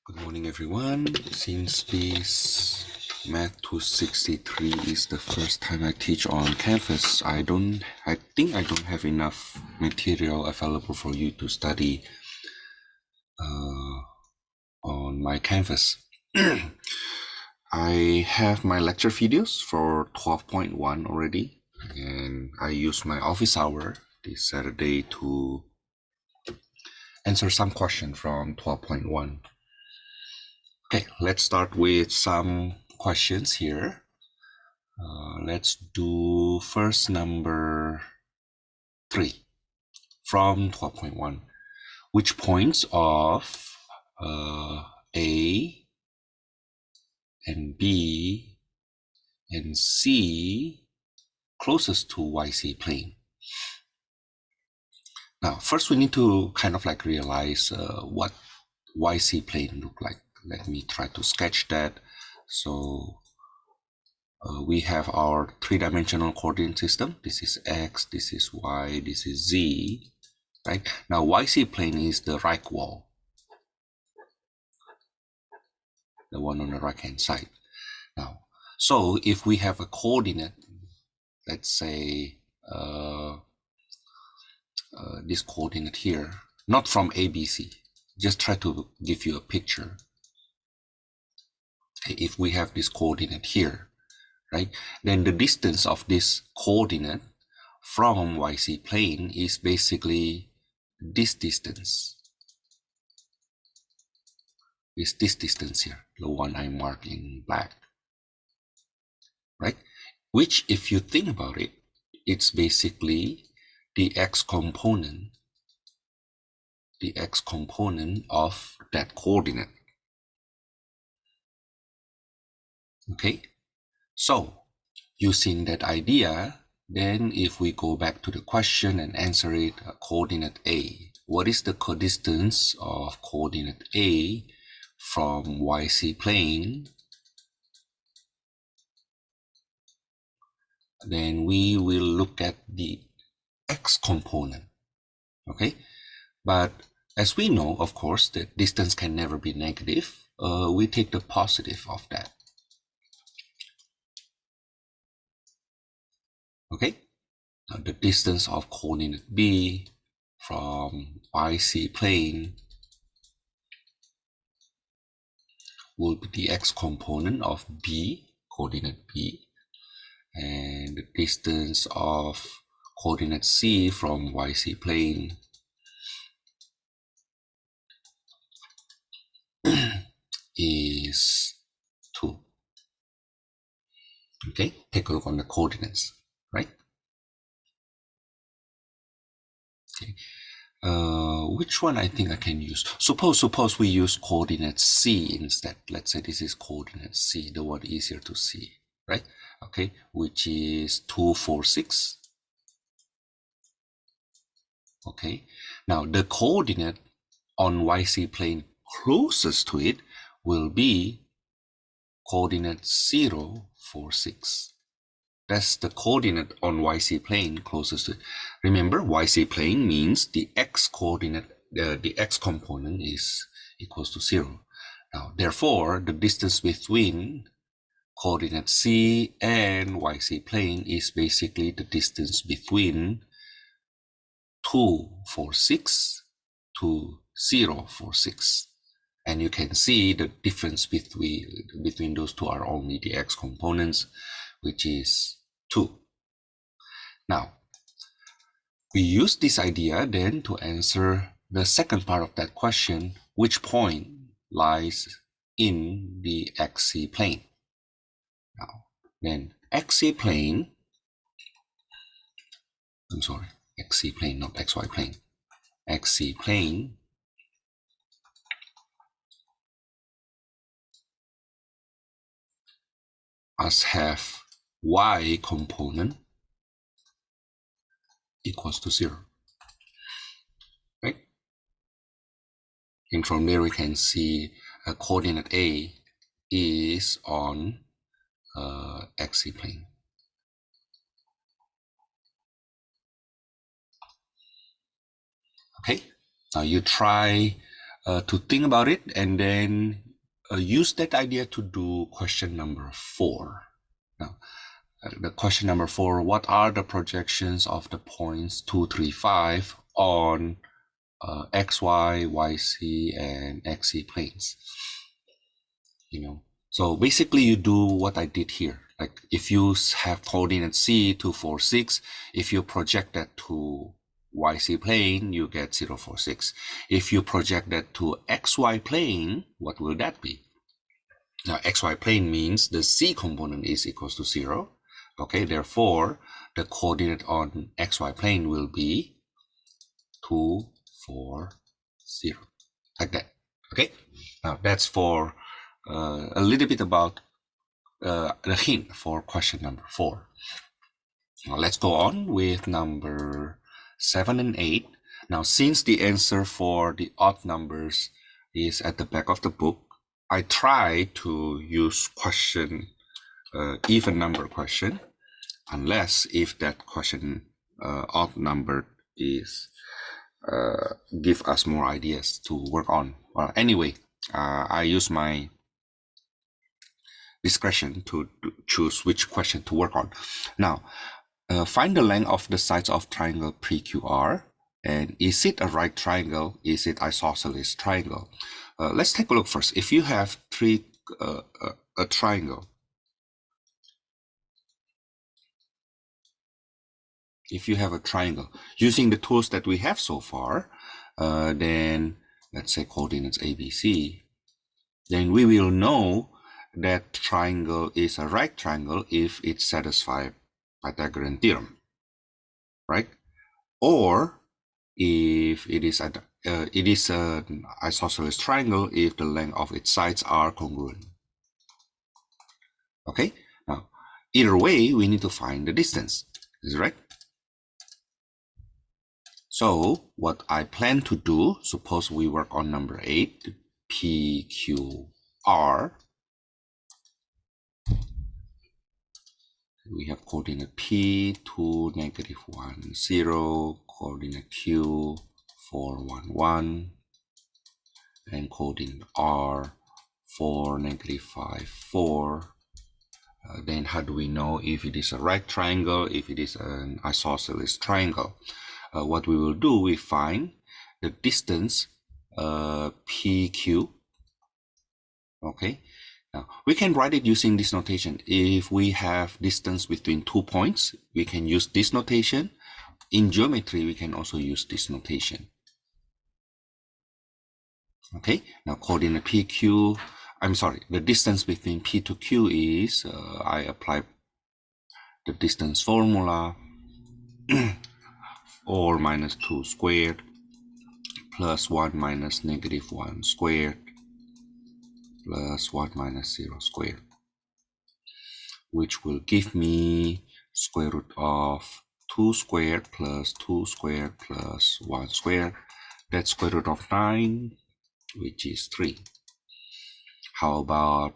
Good morning, everyone. Since this Math 263 is the first time I teach on Canvas, I think I don't have enough material available for you to study on my Canvas. I have my lecture videos for 12.1 already, and I use my office hour this Saturday to answer some question from 12.1. Okay, let's start with some questions here. Let's do first number 3 from 12.1. Which points of A and B and C closest to YC plane? Now, first we need to kind of like realize what YC plane look like. Let me try to sketch that. So we have our three-dimensional coordinate system. This is X, this is Y, this is Z, right? Now, YC plane is the right wall, the one on the right-hand side. Now, so if we have a coordinate, let's say this coordinate here, not from ABC, just try to give you a picture. Okay, if we have this coordinate here, right, then the distance of this coordinate from YC plane is basically this distance. Is this distance here, the one I mark in black, right? Which, if you think about it, it's basically the x component of that coordinate. Okay, so using that idea, then if we go back to the question and answer it, coordinate A, what is the codistance of coordinate A from YC plane? Then we will look at the x component, okay? But as we know, of course, that distance can never be negative. We take the positive of that. Okay, now the distance of coordinate B from YC plane will be the x component of B, coordinate B, and the distance of coordinate C from YC plane is 2. Okay, take a look on the coordinates, right? Okay. Which one I think I can use? Suppose we use coordinate C instead. Let's say this is coordinate C, the one easier to see, right? Okay, which is 2, 4, 6. Okay, now the coordinate on YC plane closest to it will be coordinate 0, 4, 6. That's the coordinate on YC plane closest to it. Remember, YC plane means the x coordinate, the x component is equals to 0. Now, therefore, the distance between coordinate C and YC plane is basically the distance between 2, 4, 6 to 0, 4, 6. And you can see the difference between those two are only the x components, which is 2. Now, we use this idea then to answer the second part of that question, which point lies in the XC plane. Now, then XC plane, XC plane, not XY plane. XC plane must have Y component equals to 0, right? And from there we can see coordinate A is on XC plane. Okay, now you try to think about it, and then use that idea to do question number 4. Now, the question number 4, what are the projections of the points 2, 3, 5 on XY, YC, and XZ planes? So basically you do what I did here. Like if you have coordinate C, 2, 4, 6, if you project that to YC plane, you get 0, 4, 6. If you project that to XY plane, what will that be? Now, XY plane means the C component is equals to 0. Okay, therefore, the coordinate on XY plane will be 2, 4, 0, like that. Okay, now that's for a little bit about the hint for question number 4. Now let's go on with number 7 and 8. Now, since the answer for the odd numbers is at the back of the book, I try to use question even number question, unless if that question odd number is give us more ideas to work on. Well, anyway, I use my discretion to choose which question to work on. Now, find the length of the sides of triangle PQR, and is it a right triangle? Is it isosceles triangle? Let's take a look first. If you have a triangle, using the tools that we have so far, then let's say coordinates ABC, then we will know that triangle is a right triangle if it satisfies Pythagorean theorem, right? Or if it is an isosceles triangle if the length of its sides are congruent. Okay, now either way we need to find the distance. Is it right? So what I plan to do, suppose we work on number 8, PQR. We have coordinate P 2, -1, 0, coordinate Q 4, 1, 1, and coordinate R 4, -5, 4. Then how do we know if it is a right triangle, if it is an isosceles triangle? What we will do, we find the distance PQ. Okay, now we can write it using this notation. If we have distance between 2 points, we can use this notation. In geometry, we can also use this notation. Okay, now coordinate PQ, the distance between P to Q is, I apply the distance formula, 4 minus 2 squared plus 1 minus -1 squared plus 1 minus 0 squared, which will give me square root of 2 squared plus 2 squared plus 1 squared. That's square root of 9, which is 3. How about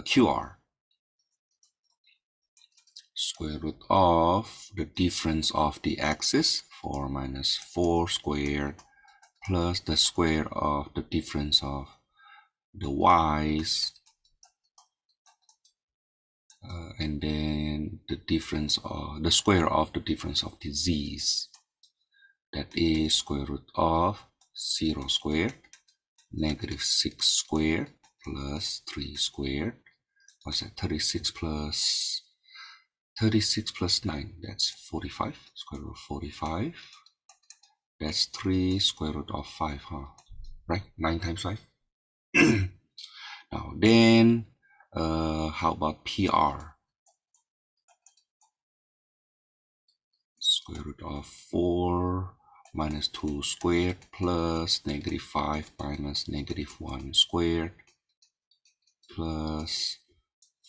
QR? Square root of the difference of the axis, 4 minus 4 squared, plus the square of the difference of the y's, and then the square of the difference of the z's. That is square root of 0 squared, -6 squared, plus 3 squared. What's that? 36 plus 9, that's 45, square root of 45. That's 3 square root of 5, huh? Right? 9 times 5. Now then, how about PR? Square root of 4 minus 2 squared plus -5 minus -1 squared plus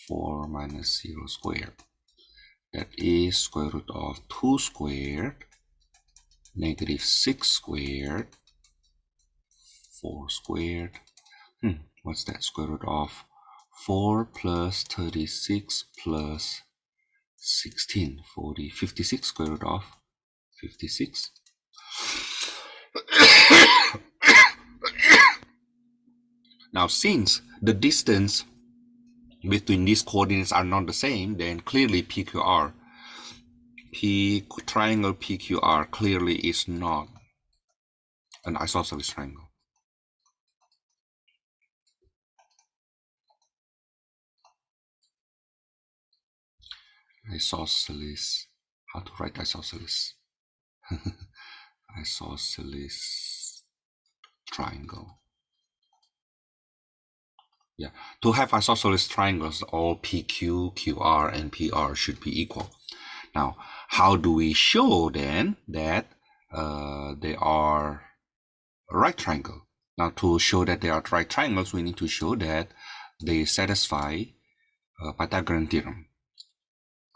4 minus 0 squared. That is square root of 2 squared, -6 squared, 4 squared. What's that? Square root of 4 plus 36 plus 16, 40, 56, square root of 56. Now, since the distance between these coordinates are not the same, then clearly PQR, triangle PQR clearly is not an isosceles triangle. Isosceles. How to write isosceles? Isosceles triangle. Yeah, to have isosceles triangles, all PQ, QR, and PR should be equal. Now, how do we show then that they are a right triangle? Now, to show that they are right triangles, we need to show that they satisfy Pythagorean theorem.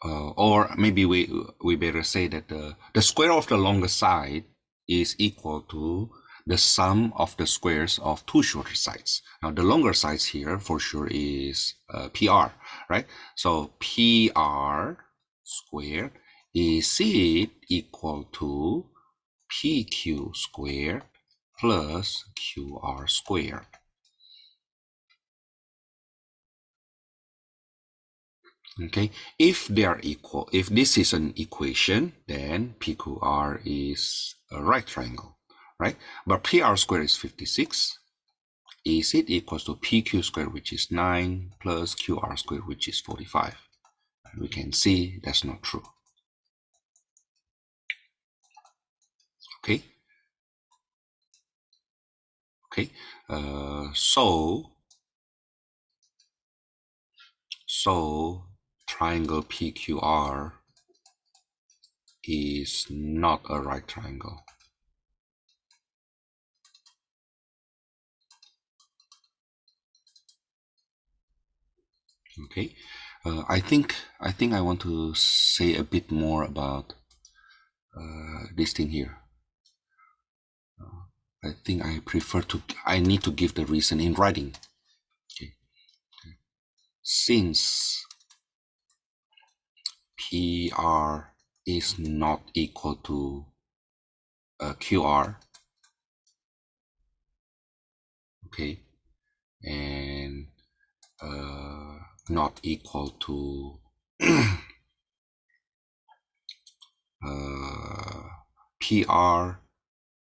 Or maybe we better say that the square of the longest side is equal to the sum of the squares of two shorter sides. Now, the longer sides here for sure is PR, right? So PR squared is it equal to PQ squared plus QR squared. Okay, if they are equal, if this is an equation, then PQR is a right triangle, right? But PR squared is 56. Is it equals to PQ squared, which is 9, plus QR squared, which is 45? We can see that's not true. Okay. Okay. So triangle PQR is not a right triangle. Okay, I think I want to say a bit more about this thing here. I think I need to give the reason in writing. Okay. Since PR is not equal to QR, okay, and not equal to PR,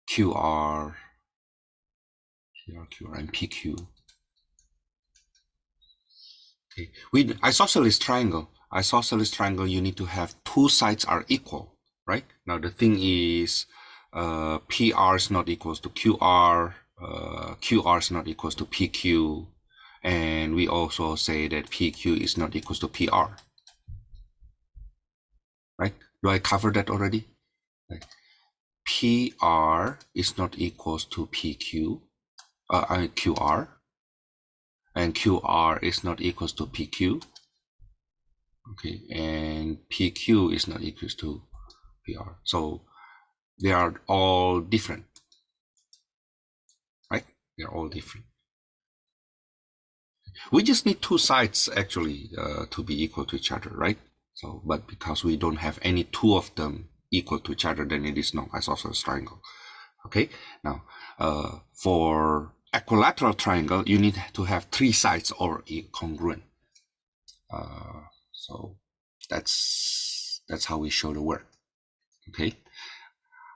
QR, and PQ. Okay, with isosceles triangle, you need to have two sides are equal, right? Now the thing is, PR is not equals to QR, QR is not equals to PQ, and we also say that PQ is not equals to PR, right? Do I cover that already? Like, PR is not equals to PQ, QR, and QR is not equals to PQ. Okay, and PQ is not equals to PR. So they are all different, right? They're all different. We just need two sides actually to be equal to each other, right? So, but because we don't have any two of them equal to each other, then it is not isosceles triangle. Okay, now for equilateral triangle, you need to have three sides or congruent. So that's how we show the work. Okay,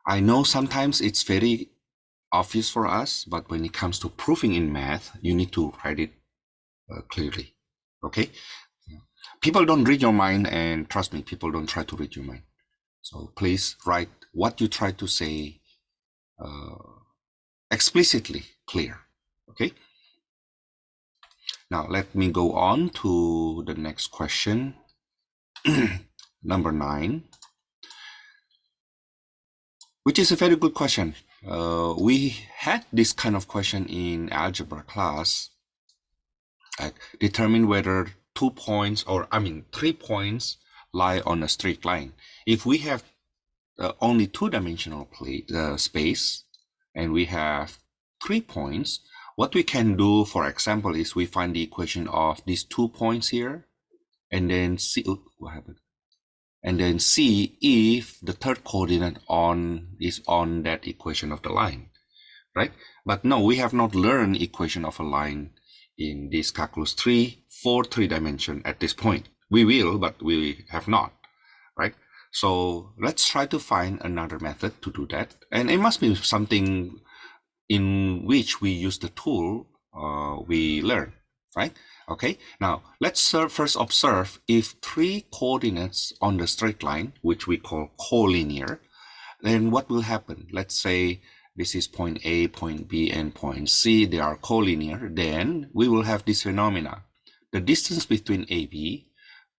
I know sometimes it's very obvious for us, but when it comes to proving in math, you need to write it clearly. Okay, people don't read your mind, and trust me, people don't try to read your mind. So please write what you try to say explicitly clear. Okay, now let me go on to the next question. Number 9, which is a very good question. We had this kind of question in algebra class. Determine whether 2 points, or 3 points lie on a straight line. If we have only two-dimensional space, and we have 3 points, what we can do, for example, is we find the equation of these 2 points here, and then see what happened, and then see if the third coordinate is on that equation of the line, right? But no, we have not learned equation of a line in this calculus 3 for 3-dimension at this point. We will, but we have not, right? So let's try to find another method to do that. And it must be something in which we use the tool we learn, right? Okay, now let's first observe if 3 coordinates on the straight line, which we call collinear, then what will happen? Let's say this is point A, point B, and point C. They are collinear. Then we will have this phenomena. The distance between AB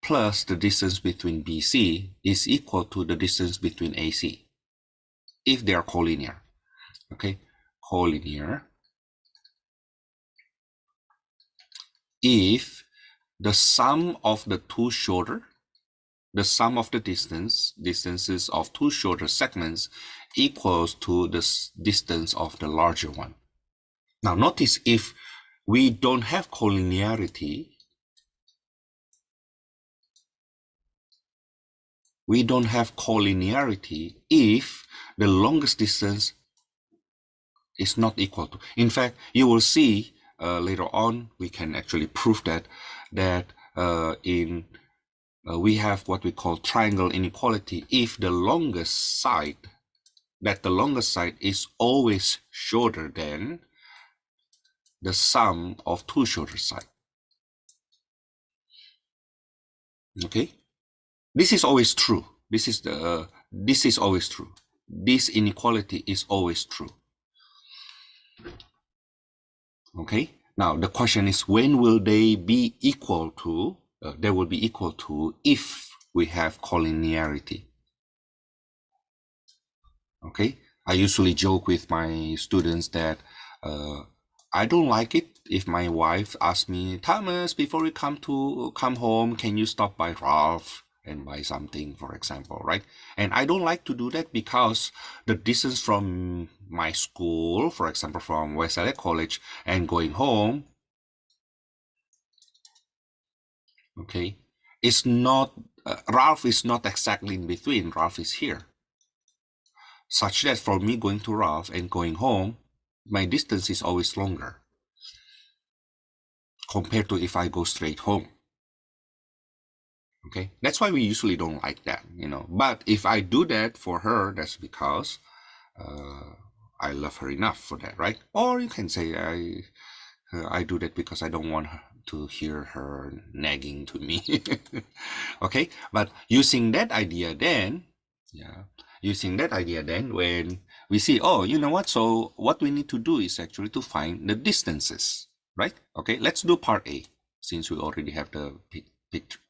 plus the distance between BC is equal to the distance between AC, if they are collinear. Okay, collinear. If the sum of the two shorter, the sum of the distances of two shorter segments equals to the distance of the larger one. Now notice, if we don't have collinearity, if the longest distance is not equal to. In fact, you will see later on, we can actually prove that we have what we call triangle inequality. If the longest side is always shorter than the sum of two shorter sides. Okay, this is always true. This is always true. This inequality is always true. Okay, now the question is, when will they be equal to? They will be equal to if we have collinearity. Okay, I usually joke with my students that I don't like it if my wife asks me, Thomas, before we come home, can you stop by Ralph and buy something, for example, right? And I don't like to do that because the distance from my school, for example, from West LA College and going home, okay, it's not, Ralph is not exactly in between, Ralph is here. Such that for me going to Ralph and going home, my distance is always longer compared to if I go straight home. Okay, that's why we usually don't like that, you know. But if I do that for her, that's because I love her enough for that, right? Or you can say I do that because I don't want her to hear her nagging to me. Okay, but using that idea then, when we see, oh, you know what, so what we need to do is actually to find the distances, right? Okay, let's do part A, since we already have the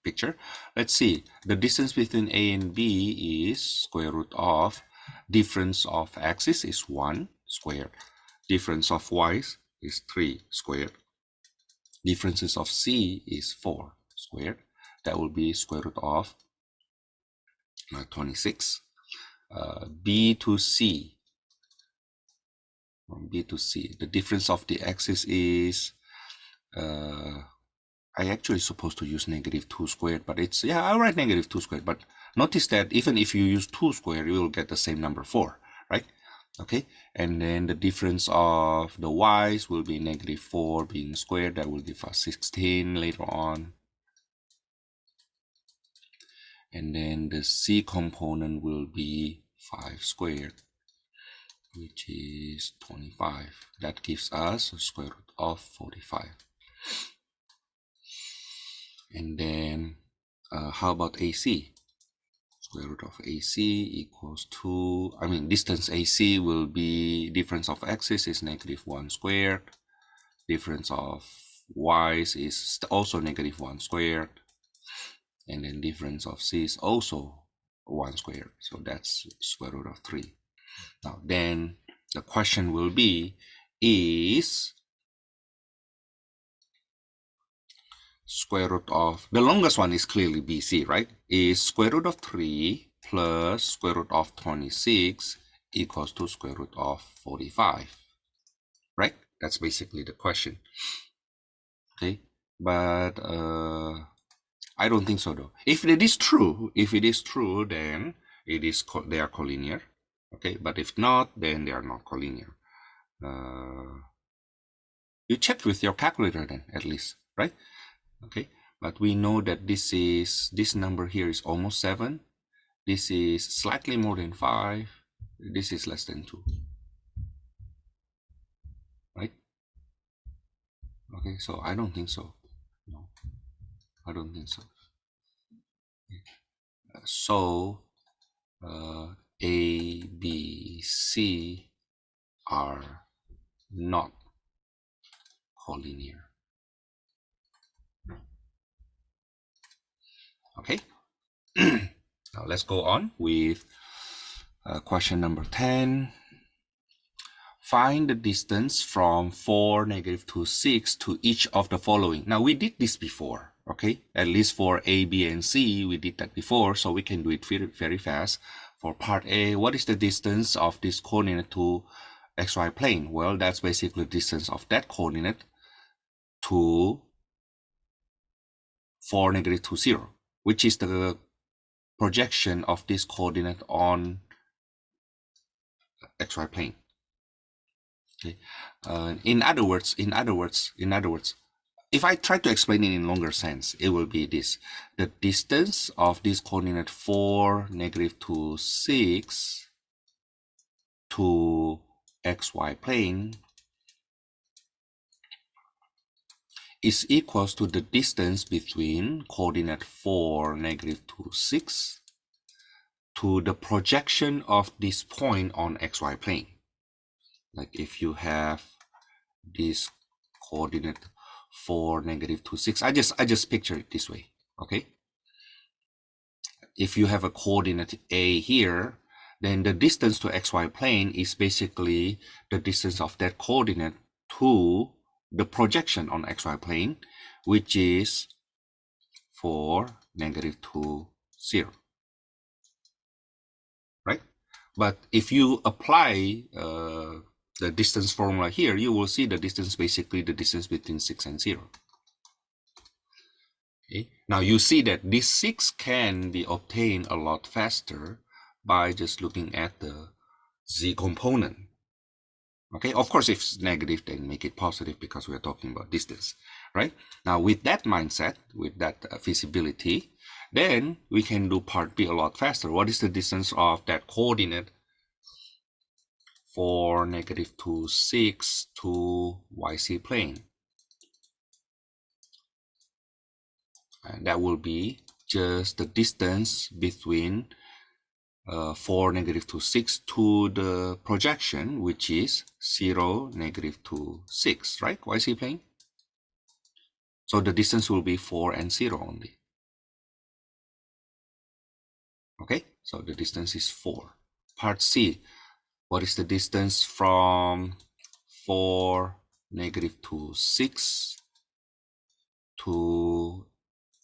picture. Let's see, the distance between A and B is square root of difference of x's is 1 squared, difference of y's is 3 squared, differences of c is 4 squared. That will be square root of 26. B to C, from B to C, the difference of the x's is I actually supposed to use -2 squared, but it's, yeah, I'll write -2 squared, but notice that even if you use 2 squared, you will get the same number 4, right? Okay, and then the difference of the y's will be -4 being squared. That will give us 16 later on. And then the c component will be 5 squared, which is 25. That gives us a square root of 45. And then how about AC? Square root of AC equals to, distance AC will be, difference of x's is -1 squared. Difference of y's is also -1 squared. And then difference of c is also 1 squared. So that's square root of 3. Now then the question will be, is square root of, the longest one is clearly BC, right? Is square root of 3 plus square root of 26 equals to square root of 45, right? That's basically the question. Okay, but I don't think so though. If it is true, then they are collinear. Okay, but if not, then they are not collinear. You check with your calculator then, at least, right? Okay, but we know that this number here is almost 7. This is slightly more than 5. This is less than 2, right? Okay, so I don't think so. No, I don't think so. So A, B, C are not collinear. Okay. Now let's go on with question number 10. Find the distance from 4, to 6 to each of the following. Now we did this before, okay? At least for A, B, and C, we did that before, so we can do it very, very fast. For part A, what is the distance of this coordinate to xy plane? Well, that's basically the distance of that coordinate to 4, -2, 0, which is the projection of this coordinate on xy plane. Okay. In other words, if I try to explain it in longer sense, it will be this: the distance of this coordinate 4, -2, 6 to xy plane is equals to the distance between coordinate 4, -2, 6 to the projection of this point on xy plane. Like if you have this coordinate 4, -2, 6, I just picture it this way, okay? If you have a coordinate A here, then the distance to xy plane is basically the distance of that coordinate to the projection on xy plane, which is 4, -2, 0, right? But if you apply the distance formula here, you will see the distance basically the distance between 6 and 0. Okay. Now you see that this 6 can be obtained a lot faster by just looking at the z component. Okay, of course, if it's negative, then make it positive because we're talking about distance, right? Now with that mindset, with that feasibility, then we can do part B a lot faster. What is the distance of that coordinate for -2, 6 to YC plane? And that will be just the distance between 4, -2, 6 to the projection, which is 0, -2, 6, right? YC plane. So the distance will be 4 and 0 only. Okay, so the distance is 4. Part C, what is the distance from 4, -2, 6 to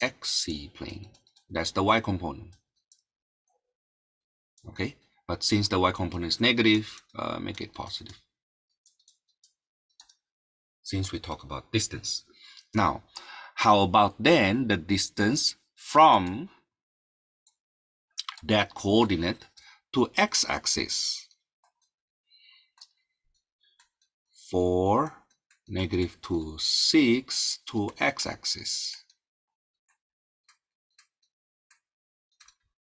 XC plane? That's the Y component. Okay, but since the Y component is negative, make it positive, since we talk about distance. Now, how about then the distance from that coordinate to x-axis? 4, -2, 6 to x-axis.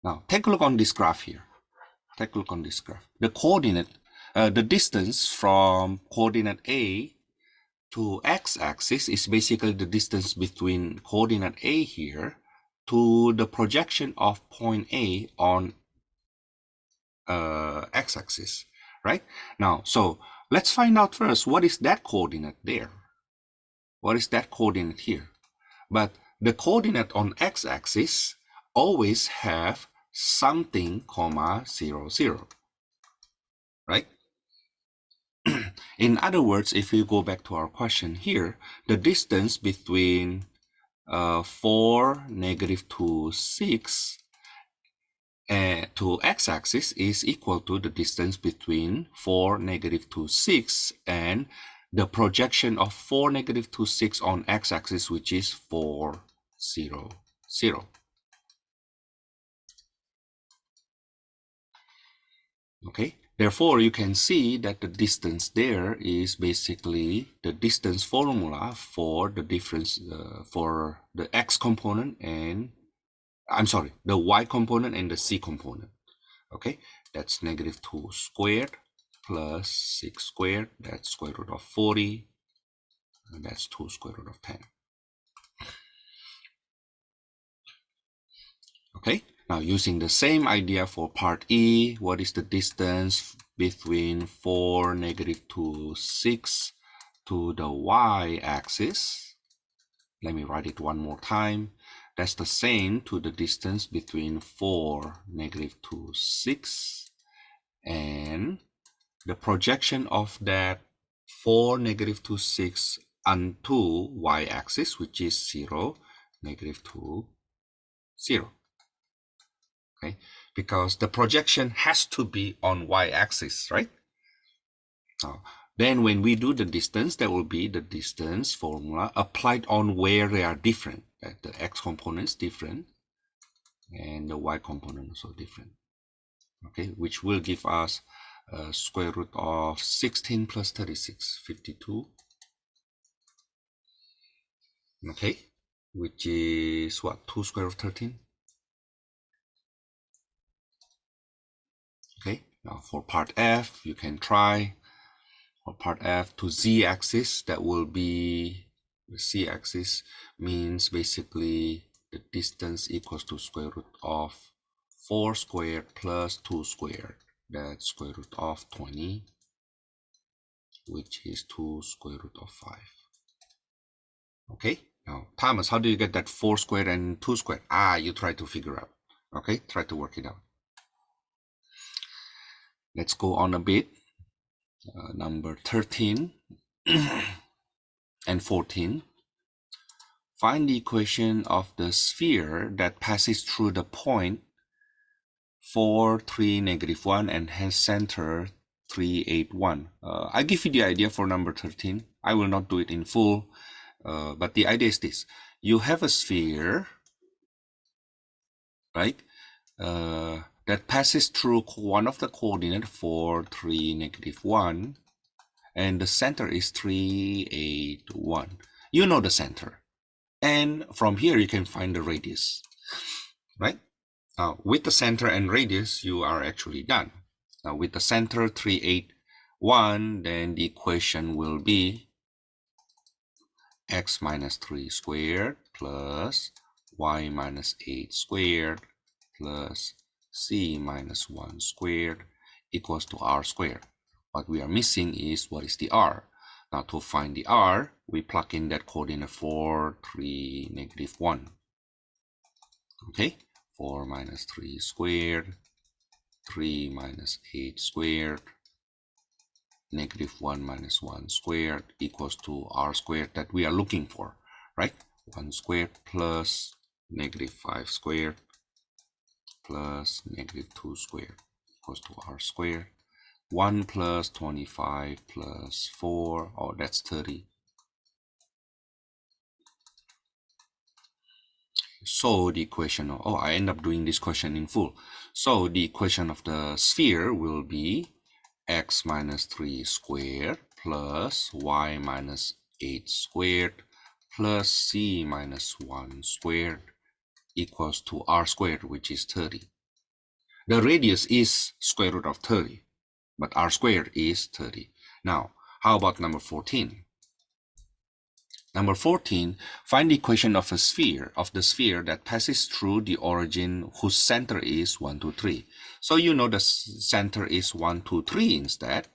Now, take a look on this graph here. Take a look on this graph. The coordinate, the distance from coordinate A to x-axis is basically the distance between coordinate A here to the projection of point A on x-axis, right? Now, so let's find out first, what is that coordinate there? What is that coordinate here? But the coordinate on x-axis always have something, 0, 0, right? In other words, if we go back to our question here, the distance between 4, -2, 6 to x-axis is equal to the distance between 4, -2, 6 and the projection of 4, -2, 6 on x-axis, which is 4, 0, 0. Okay, Therefore, you can see that the distance there is basically the distance formula for the difference for the x component and, I'm sorry, the y component and the c component. Okay, that's -2 squared plus 6 squared, that's square root of 40, and that's 2 square root of 10. Okay, now using the same idea for part E, what is the distance between 4, -2, 6 to the y-axis? Let me write it one more time. That's the same to the distance between 4, -2, 6, and the projection of that 4, -2, 6 onto y-axis, which is 0, -2, 0. Okay, because the projection has to be on y-axis, right? Then when we do the distance, there will be the distance formula applied on where they are different. The x component is different and the y component also different. Okay, which will give us square root of 16 plus 36, 52. Okay, which is what, 2 square root of 13. Okay, now for part F, you can try for part F to z-axis, that will be the c-axis means basically the distance equals to square root of 4 squared plus 2 squared, that's square root of 20, which is 2 square root of 5. Okay, now Thomas, how do you get that 4 squared and 2 squared? You try to figure out. Okay, try to work it out. Let's go on a bit. Number 13 and 14. Find the equation of the sphere that passes through the point 4, 3, -1 and has center 3, 8, 1. I give you the idea for number 13. I will not do it in full, but the idea is this. You have a sphere, right, that passes through one of the coordinate 4, 3, -1, and the center is 3, 8, 1. You know the center. And from here, you can find the radius, right? With the center and radius, you are actually done. Now, with the center 3, 8, 1, then the equation will be x minus 3 squared plus y minus 8 squared plus c minus 1 squared equals to r squared. What we are missing is what is the r. Now, to find the r, we plug in that coordinate 4, 3, -1. Okay, 4 minus 3 squared, 3 minus 8 squared, -1 minus 1 squared equals to r squared that we are looking for, right? 1 squared plus -5 squared plus -2 squared equals to r squared. 1 plus 25 plus 4, oh, that's 30. So the equation, I end up doing this question in full. So the equation of the sphere will be x minus 3 squared plus y minus 8 squared plus c minus 1 squared equals to r squared, which is 30. The radius is square root of 30, but r squared is 30. Now, how about number 14? Number 14, find the equation of the sphere that passes through the origin whose center is 1, 2, 3. So you know the center is 1, 2, 3 instead.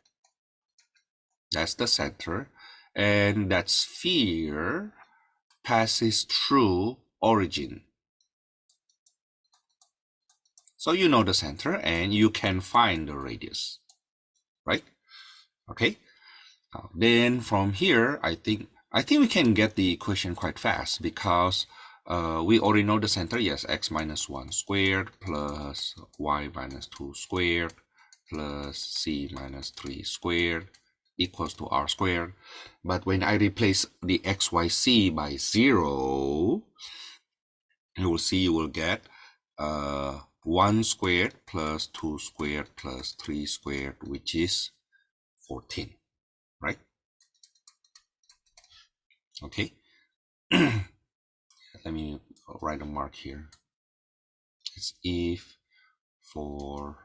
That's the center. And that sphere passes through origin. So you know the center and you can find the radius, right? Okay. Then from here, I think we can get the equation quite fast because we already know the center. Yes, x minus 1 squared plus y minus 2 squared plus c minus 3 squared equals to r squared. But when I replace the x, y, c by 0, you will see you will get 1 squared plus 2 squared plus 3 squared, which is 14, right? Okay. Let me write a mark here. It's if for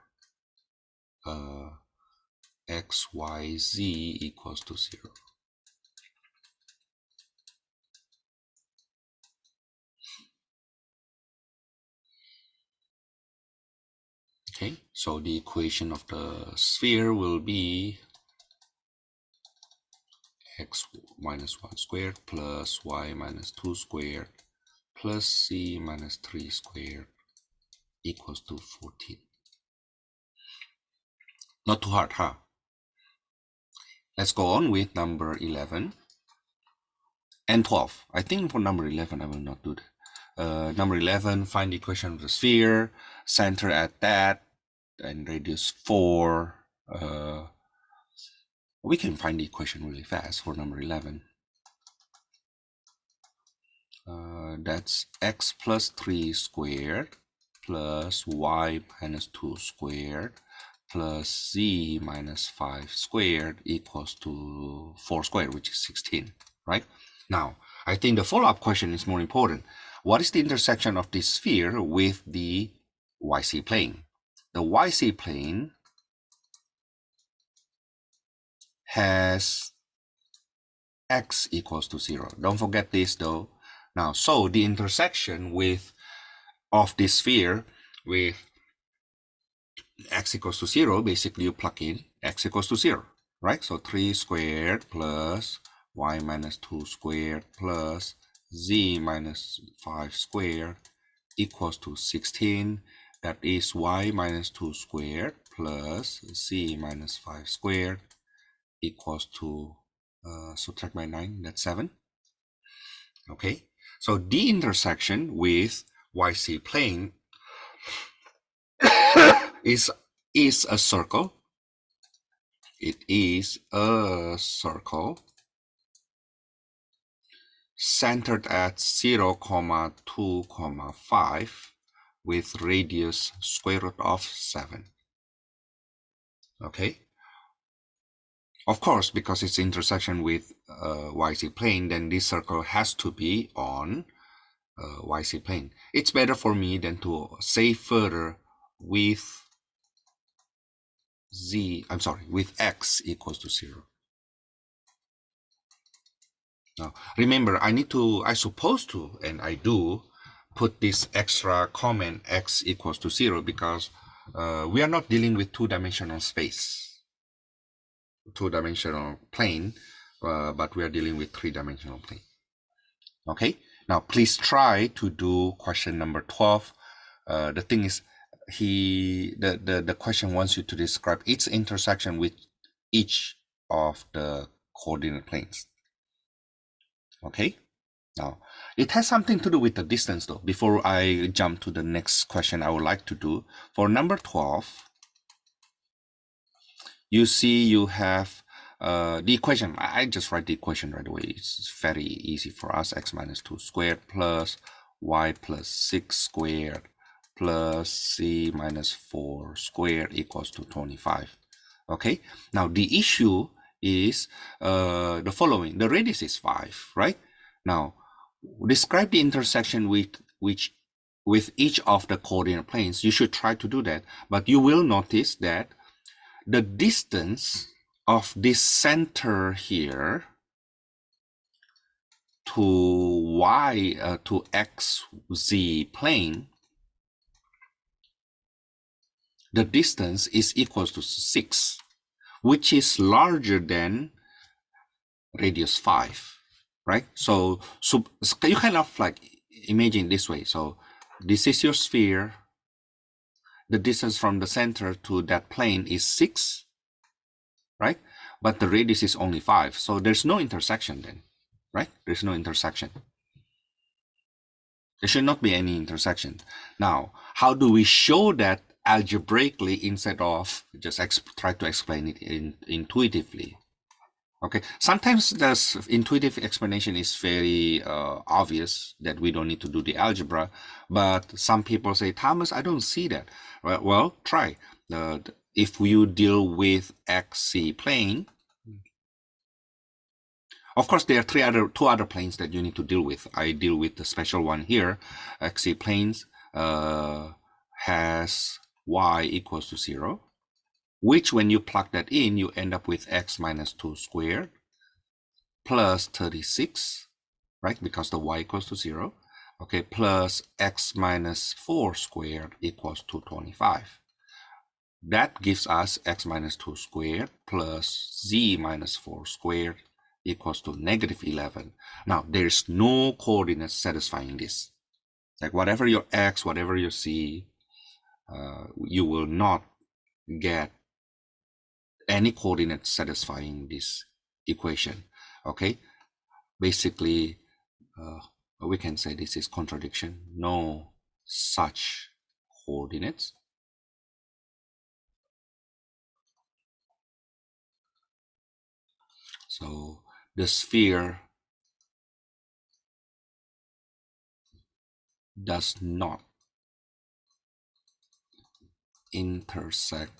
x, y, z equals to 0. Okay, so the equation of the sphere will be x minus 1 squared plus y minus 2 squared plus c minus 3 squared equals to 14. Not too hard, huh? Let's go on with number 11 and 12. I think for number 11, I will not do that. Number 11, find the equation of the sphere, center at that, and radius 4. We can find the equation really fast for number 11. That's x plus 3 squared plus y minus 2 squared plus z minus 5 squared equals to 4 squared, which is 16, right? Now, I think the follow-up question is more important. What is the intersection of this sphere with the YC plane? The YC plane has x equals to 0. Don't forget this though. Now, so the intersection of this sphere with x equals to 0, basically you plug in x equals to 0, right? So 3 squared plus y minus 2 squared plus z minus 5 squared equals to 16. That is y minus 2 squared plus z minus 5 squared equals to, subtract by 9, that's 7. Okay, so the intersection with YC plane is a circle. It is a circle centered at 0, 2, 5 with radius square root of 7. Okay. Of course, because it's intersection with YC plane, then this circle has to be on YC plane. It's better for me than to say further with with x equals to 0. Now, remember, I supposed to, and I do, put this extra comment x equals to 0 because we are not dealing with two-dimensional space, two-dimensional plane, but we are dealing with three-dimensional plane. Okay, now please try to do question number 12. The thing is, the question wants you to describe its intersection with each of the coordinate planes. Okay, now it has something to do with the distance though. Before I jump to the next question, I would like to do for number 12. You see, you have the equation. I just write the equation right away. It's very easy for us. X minus 2 squared plus y plus 6 squared plus c minus 4 squared equals to 25. Okay, now the issue is the following. The radius is 5, right? Now, describe the intersection with each of the coordinate planes. You should try to do that, but you will notice that the distance of this center here to to xz plane, the distance is equal to 6, which is larger than radius 5, right? So you kind of like imagine this way. So this is your sphere. The distance from the center to that plane is 6, right? But the radius is only 5. So there's no intersection then, right? There's no intersection. There should not be any intersection. Now, how do we show that algebraically instead of just try to explain it intuitively? Okay, sometimes the intuitive explanation is very obvious that we don't need to do the algebra, but some people say, Thomas, I don't see that. Well, try. If you deal with XC plane, of course, there are two other planes that you need to deal with. I deal with the special one here. XC planes has y equals to 0, which when you plug that in, you end up with x minus 2 squared plus 36, right? Because the y equals to 0. Okay, plus x minus 4 squared equals to 25. That gives us x minus 2 squared plus z minus 4 squared equals to negative 11. Now, there's no coordinates satisfying this. Like whatever your x, whatever your c, you will not get any coordinates satisfying this equation. Okay, basically, we can say this is contradiction. No such coordinates. So the sphere does not intersect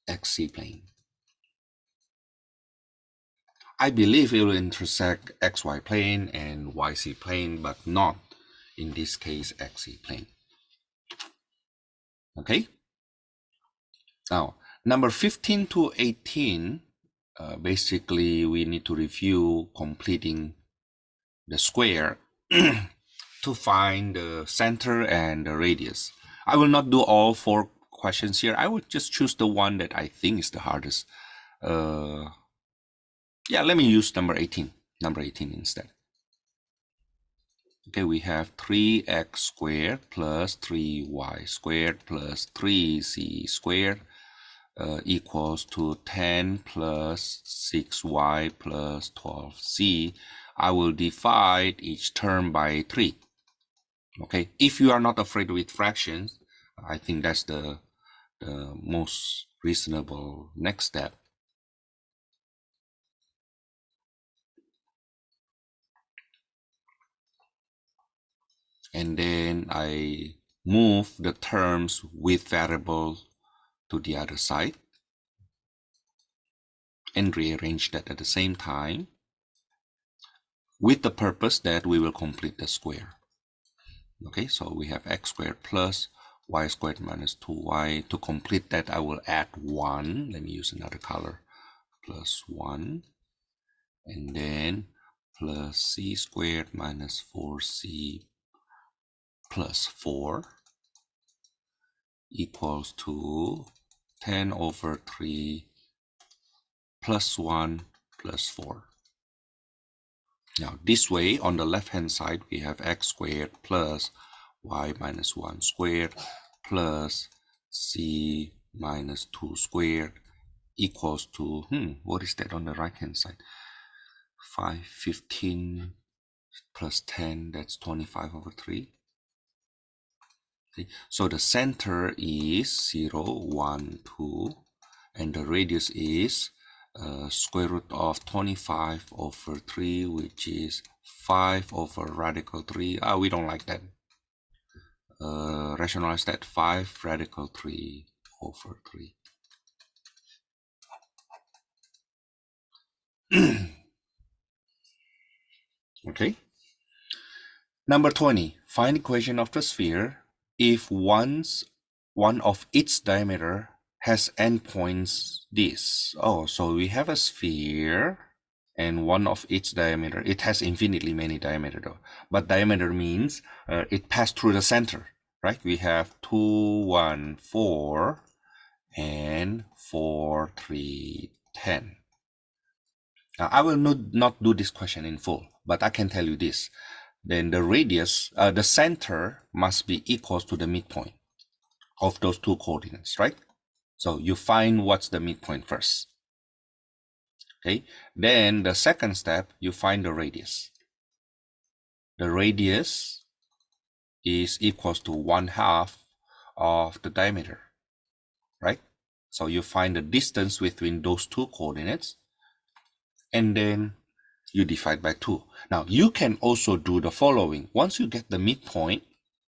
XC plane. I believe it will intersect XY plane and YC plane, but not in this case XC plane. Okay. Now, number 15 to 18, basically we need to review completing the square to find the center and the radius. I will not do all 4 questions here. I would just choose the one that I think is the hardest. Yeah, let me use number 18 instead. Okay, we have 3x squared plus 3y squared plus 3c squared equals to 10 plus 6y plus 12c. I will divide each term by 3. Okay, if you are not afraid with fractions, I think that's the most reasonable next step. And then I move the terms with variable to the other side and rearrange that at the same time with the purpose that we will complete the square. Okay, so we have x squared plus y squared minus 2y. To complete that, I will add 1. Let me use another color. Plus 1. And then plus c squared minus 4c plus 4 equals to 10 over 3 plus 1 plus 4. Now this way, on the left hand side, we have x squared plus y minus 1 squared plus c minus 2 squared equals to, what is that on the right hand side? 15 plus 10, that's 25 over 3. Okay. So the center is 0, 1, 2, and the radius is square root of 25 over 3, which is 5 over radical 3. We don't like that. Rationalize that. 5 radical 3 over 3. Okay. Number 20. Find equation of the sphere if one of its diameter has endpoints this. Oh, so we have a sphere and one of its diameter. It has infinitely many diameter though. But diameter means it passed through the center, right? We have 2, 1, 4 and 4, 3, 10. Now, I will not do this question in full, but I can tell you this. Then the radius, the center must be equal to the midpoint of those 2 coordinates, right? So you find what's the midpoint first. Okay, then the second step, you find the radius. The radius is equal to 1/2 of the diameter, right? So you find the distance between those two coordinates, and then you divide by 2. Now, you can also do the following. Once you get the midpoint,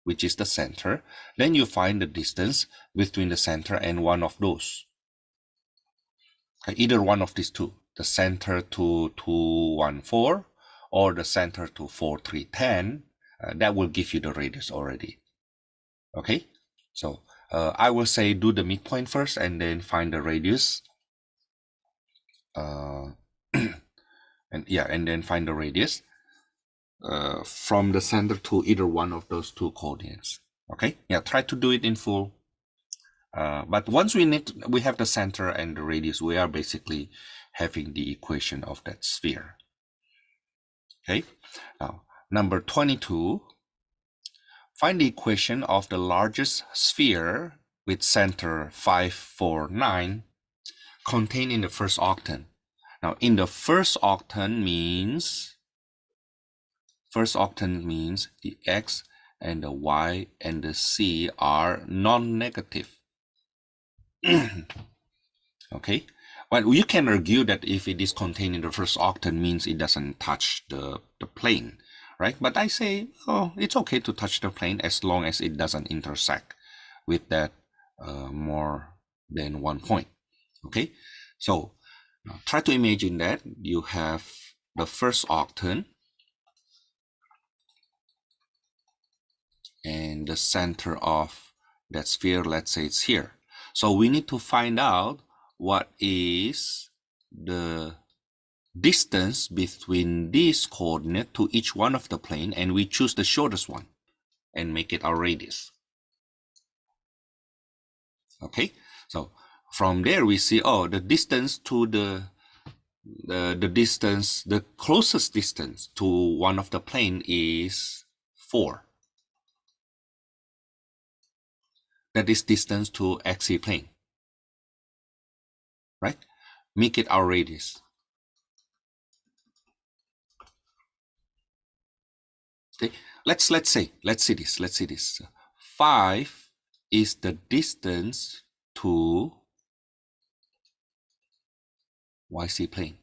which is the center, then you find the distance between the center and one of those. Okay, either one of these two, the center to 214 or the center to 4310, that will give you the radius already. Okay, so I will say do the midpoint first and then find the radius. And then find the radius from the center to either one of those two coordinates. Okay, yeah, try to do it in full. But once we have the center and the radius, we are basically having the equation of that sphere. Okay, now number 22, find the equation of the largest sphere with center 5, 4, 9 contained in the first octant. Now in the first octant means the x and the y and the c are non-negative. Okay, well, you can argue that if it is contained in the first octant means it doesn't touch the plane, right? But I say, oh, it's okay to touch the plane as long as it doesn't intersect with that more than one point. Okay, so try to imagine that you have the first octant and the center of that sphere, let's say it's here. So we need to find out what is the distance between this coordinate to each one of the plane, and we choose the shortest one and make it our radius. Okay, so from there we see, oh, the distance to the closest distance to one of the plane is 4. That is distance to XY plane, right? Make it our radius. Okay, let's see this. 5 is the distance to YC plane.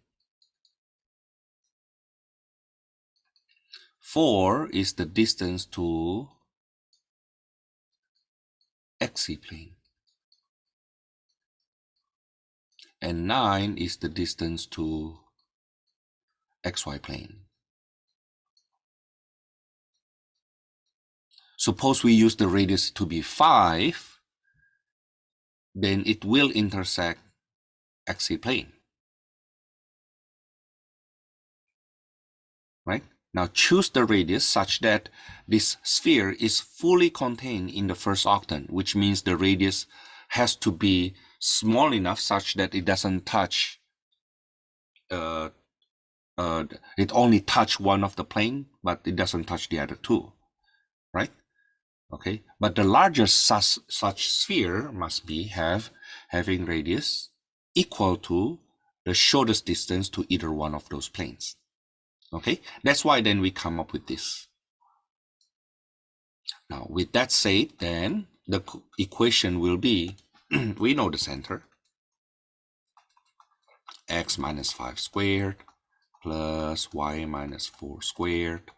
4 is the distance to XY plane. And 9 is the distance to XY plane. Suppose we use the radius to be 5, then it will intersect XY plane. Right? Now choose the radius such that this sphere is fully contained in the first octant, which means the radius has to be small enough such that it doesn't touch, it only touch one of the plane, but it doesn't touch the other two, right? Okay, but the largest such sphere must be having radius equal to the shortest distance to either one of those planes. Okay, that's why then we come up with this. Now, with that said, then the equation will be, we know the center, x minus 5 squared plus y minus 4 squared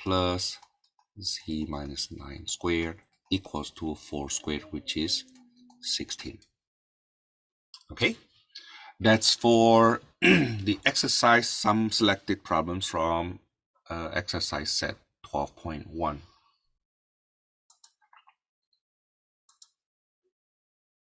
plus z minus 9 squared equals to 4 squared, which is 16. Okay, that's for the exercise, some selected problems from exercise set 12.1.